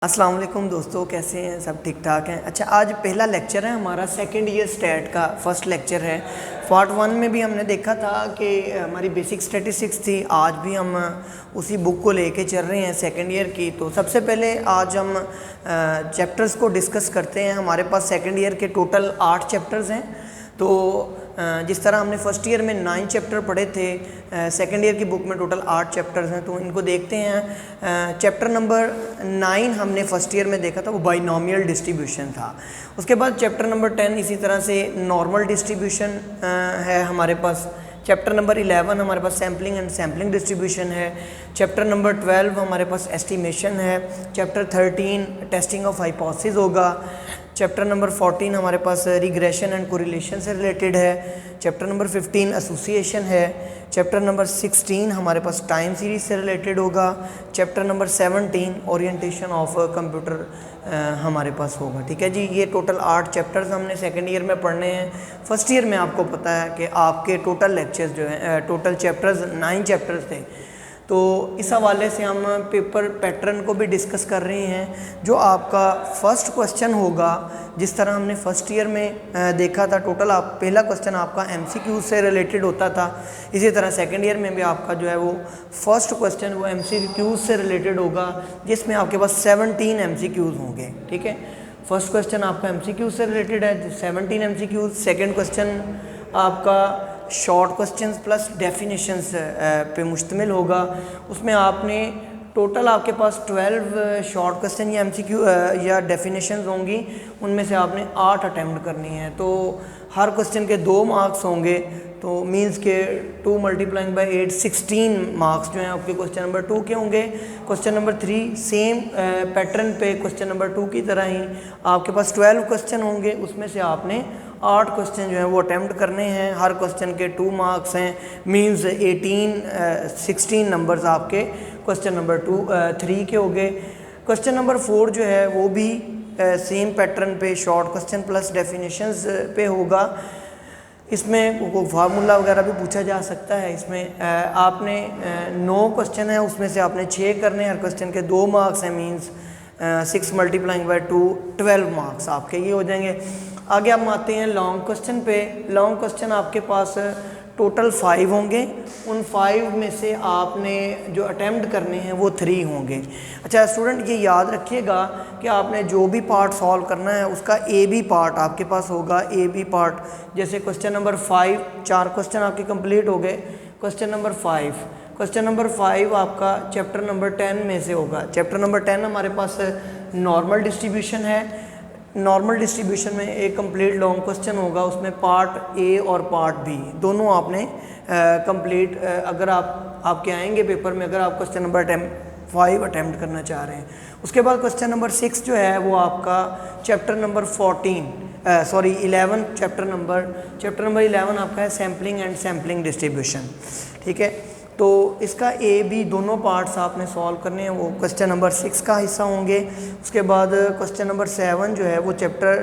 अस्सलाम वालेकुम दोस्तों, कैसे हैं सब? ठीक ठाक हैं। अच्छा, आज पहला लेक्चर है हमारा सेकंड ईयर स्टैट का, फर्स्ट लेक्चर है। पार्ट 1 में भी हमने देखा था कि हमारी बेसिक स्टैटिस्टिक्स थी। आज भी हम उसी बुक को लेके चल रहे हैं सेकंड ईयर की। तो सबसे पहले आज हम चैप्टर्स को डिस्कस करते हैं। हमारे पास सेकंड ईयर के टोटल 8 चैप्टर्स हैं। तो जिस तरह हमने फ़र्स्ट ईयर में 9 चैप्टर पढ़े थे, सेकंड ईयर की बुक में टोटल 8 चैप्टर्स हैं। तो इनको देखते हैं। चैप्टर नंबर 9 हमने फ़र्स्ट ईयर में देखा था, वो बाइनोमियल डिस्ट्रीब्यूशन था। उसके बाद चैप्टर नंबर 10 इसी तरह से नॉर्मल डिस्ट्रीब्यूशन है हमारे पास। चैप्टर नंबर 11 हमारे पास सैम्पलिंग एंड सैम्पलिंग डिस्ट्रीब्यूशन है। चैप्टर नंबर 12 हमारे पास एस्टिमेशन है। चैप्टर 13 टेस्टिंग ऑफ हाइपोथेसिस होगा। चैप्टर नंबर 14 हमारे पास रिग्रेशन एंड कोरिलेशन से रिलेटेड है। चैप्टर नंबर 15 एसोसिएशन है। चैप्टर नंबर 16 हमारे पास टाइम सीरीज से रिलेटेड होगा। Chapter number 17 orientation of computer हमारे पास होगा। ठीक है जी, ये टोटल 8 चैप्टर्स हमने सेकंड ईयर में पढ़ने हैं। फर्स्ट ईयर में आपको पता है कि आपके टोटल लेक्चर्स जो हैं, टोटल चैप्टर्स 9 चैप्टर्स थे। तो इस हवाले से हम पेपर पैटर्न को भी डिस्कस कर रहे हैं। जो आपका फर्स्ट क्वेश्चन होगा, जिस तरह हमने फर्स्ट ईयर में देखा था, टोटल पहला क्वेश्चन आपका एमसीक्यू से रिलेटेड होता था। इसी तरह सेकंड ईयर में भी आपका जो है वो फर्स्ट क्वेश्चन वो एमसीक्यू से रिलेटेड होगा, जिसमें आपके पास 17 एमसीक्यूज़ होंगे। ठीक है, फर्स्ट क्वेश्चन आपका एमसीक्यू से रिलेटेड है, 17 एमसीक्यूज़। सेकेंड क्वेश्चन आपका शॉर्ट क्वेश्चंस प्लस डेफिनेशंस पे मुश्तमिल होगा। उसमें आपने टोटल आपके पास 12 शॉर्ट क्वेश्चन या एमसीक्यू या डेफिनेशंस होंगी। उनमें से आपने 8 अटैम्प्ट करनी है। तो हर क्वेश्चन के 2 मार्क्स होंगे। तो मींस के 2 × 8 16 मार्क्स जो हैं आपके क्वेश्चन नंबर 2 के होंगे। क्वेश्चन नंबर 3 सेम पैटर्न पे क्वेश्चन नंबर 2 की तरह ही आपके पास 12 क्वेश्चन होंगे। उसमें से आपने 8 क्वेश्चन जो हैं वो अटैम्प्ट करने हैं। हर क्वेश्चन के 2 मार्क्स हैं। मींस 16 नंबर्स आपके क्वेश्चन नंबर 3 के हो गए। क्वेश्चन नंबर 4 जो है वो भी सेम पैटर्न पे शॉर्ट क्वेश्चन प्लस डेफिनेशंस पे होगा। इसमें वो फार्मूला वगैरह भी पूछा जा सकता है। इसमें आपने 9 क्वेश्चन है, उसमें से आपने 6 करने हैं। हर क्वेश्चन के 2 मार्क्स हैं। मींस 6 × 2 12 मार्क्स आपके ये हो जाएंगे। आगे हम आते हैं लॉन्ग क्वेश्चन पे। लॉन्ग क्वेश्चन आपके पास टोटल 5 होंगे। उन 5 में से आपने जो अटैम्प्ट करने हैं वो 3 होंगे। अच्छा स्टूडेंट, ये याद रखिएगा कि आपने जो भी पार्ट सॉल्व करना है उसका ए बी पार्ट आपके पास होगा। ए बी पार्ट जैसे क्वेश्चन नंबर 5, 4 क्वेश्चन आपके कंप्लीट हो गए। क्वेश्चन नंबर 5 आपका चैप्टर नंबर 10 में से होगा। चैप्टर नंबर 10 हमारे पास नॉर्मल डिस्ट्रीब्यूशन है। नॉर्मल डिस्ट्रीब्यूशन में एक कंप्लीट लॉन्ग क्वेश्चन होगा। उसमें पार्ट ए और पार्ट बी दोनों आपने कंप्लीट अगर आपके आएंगे पेपर में, अगर आप क्वेश्चन नंबर 5 अटैम्प्ट करना चाह रहे हैं। उसके बाद क्वेश्चन नंबर 6 जो है वो आपका चैप्टर नंबर 11 चैप्टर नंबर 11 आपका है सैम्पलिंग एंड सैम्पलिंग डिस्ट्रीब्यूशन। ठीक है, तो इसका ए बी दोनों पार्ट्स आपने सॉल्व करने हैं, वो क्वेश्चन नंबर 6 का हिस्सा होंगे। उसके बाद क्वेश्चन नंबर 7 जो है वो चैप्टर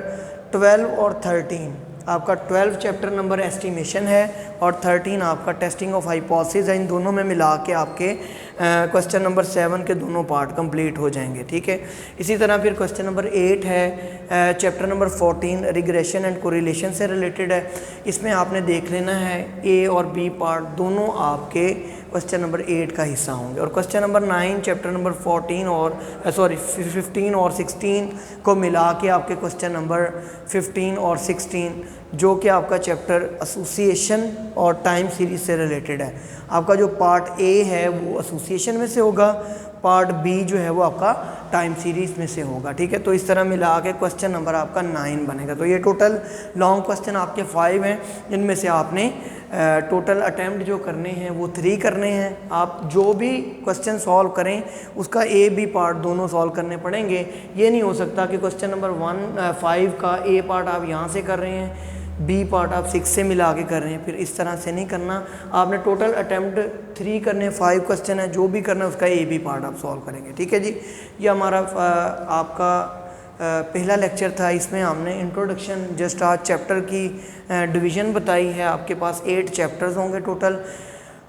12 और 13 आपका 12 चैप्टर नंबर एस्टिमेशन है और 13 आपका टेस्टिंग ऑफ हाइपोथेसिस है। इन दोनों में मिला के आपके क्वेश्चन नंबर 7 के दोनों पार्ट कंप्लीट हो जाएंगे। ठीक है, इसी तरह फिर क्वेश्चन नंबर 8 है chapter number 14 regression and correlation से रिलेटेड है। इसमें आपने देख लेना है ए और बी पार्ट दोनों आपके क्वेश्चन नंबर 8 का हिस्सा होंगे। और क्वेश्चन नंबर 9 चैप्टर नंबर 15 और 16 को मिला के आपके क्वेश्चन नंबर 15 और 16 जो कि आपका चैप्टर एसोसिएशन और टाइम सीरीज से रिलेटेड है। आपका जो पार्ट ए है वो एसोसिएशन में से होगा, पार्ट बी जो है वो आपका टाइम सीरीज में से होगा। ठीक है, तो इस तरह मिला के क्वेश्चन नंबर आपका 9 बनेगा। तो ये टोटल लॉन्ग क्वेश्चन आपके 5 हैं, जिनमें से आपने टोटल अटैम्प्ट जो करने हैं वो 3 करने हैं। आप जो भी क्वेश्चन सॉल्व करें उसका ए बी पार्ट दोनों सॉल्व करने पड़ेंगे। ये नहीं हो सकता कि क्वेश्चन नंबर 5 का ए पार्ट आप यहाँ से कर रहे हैं, बी पार्ट आप 6 से मिला के कर रहे हैं। फिर इस तरह से नहीं करना। आपने टोटल अटैम्प्ट 3 करने, 5 क्वेश्चन है, जो भी करना है उसका ए बी पार्ट आप सॉल्व करेंगे। ठीक है जी, ये हमारा आपका पहला लेक्चर था। इसमें हमने इंट्रोडक्शन जस्ट आज चैप्टर की डिवीज़न बताई है। आपके पास 8 चैप्टर्स होंगे टोटल।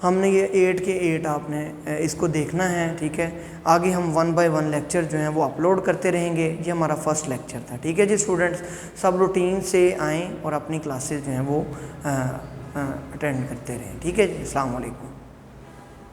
हमने ये 8 के 8 आपने इसको देखना है, ठीक है। आगे हम 1 बाय 1 लेक्चर जो हैं वो अपलोड करते रहेंगे। ये हमारा फर्स्ट लेक्चर था, ठीक है जी स्टूडेंट्स। सब रूटीन से आएँ और अपनी क्लासेस जो हैं वो अटेंड करते रहें, ठीक है जी। अस्सलाम वालेकुम।